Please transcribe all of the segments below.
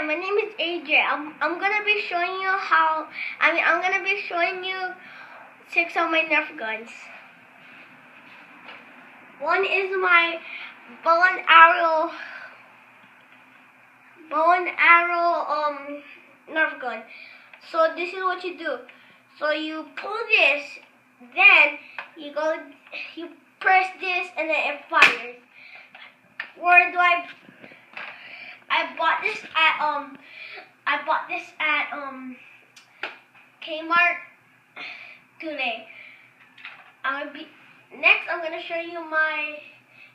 my name is AJ. I'm gonna be showing you I'm gonna be showing you 6 of my Nerf guns. One is my bow and arrow Nerf gun. So this is what you do. So you pull this, then you press this, and then it fires. Where do I bought this at Kmart today. Next I'm gonna show you my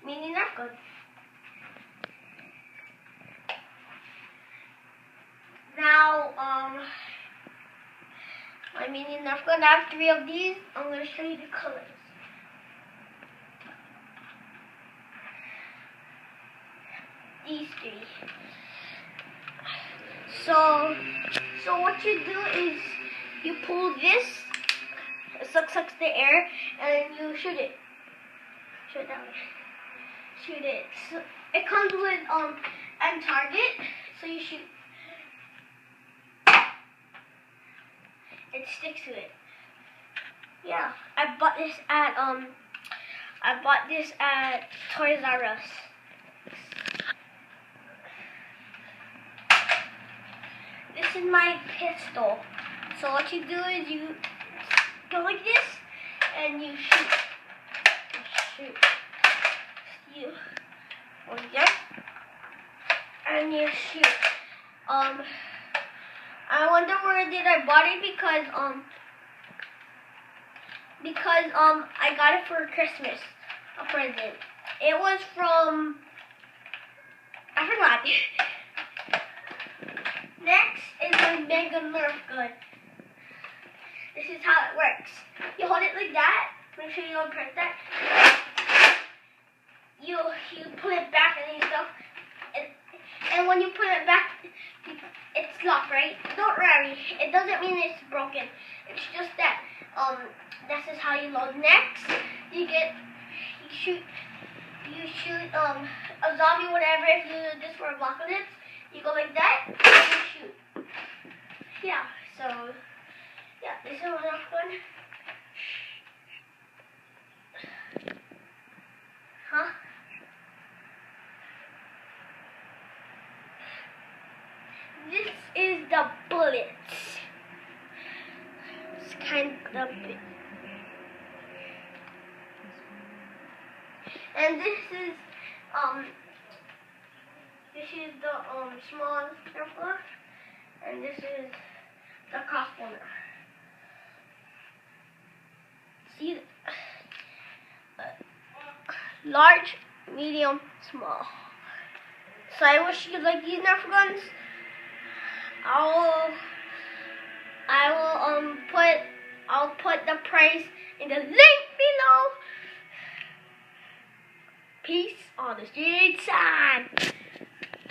mini Nerf gun. Now my mini Nerf gun, I have 3 of these. I'm gonna show you the colors. These 3. So what you do is you pull this, it sucks the air, and then you shoot it. Shoot it that way. Shoot it. So it comes with a target, so you shoot. It sticks to it. Yeah, I bought this at Toys R Us. This is my pistol. So what you do is you go like this and you shoot. You hold it and you shoot. I wonder where did I bought it because I got it for Christmas, a present. It was from, I forgot. Next is my mega Nerf gun. This is how it works. You hold it like that. Make sure you don't press that. You put it back and then you stuff. And when you put it back, it's locked, right? Don't worry. It doesn't mean it's broken. It's just that this is how you load. Next, you shoot a zombie, whatever. If you do this for apocalypse, you go like that and you shoot. Yeah. So yeah, this is my Nerf gun. Huh? This is the bullets. It's kind of big. And this is the small Nerf gun, and this is the crossbow. See, large, medium, small. So I wish you like these Nerf guns. I'll put the price in the link below. Peace on the street side.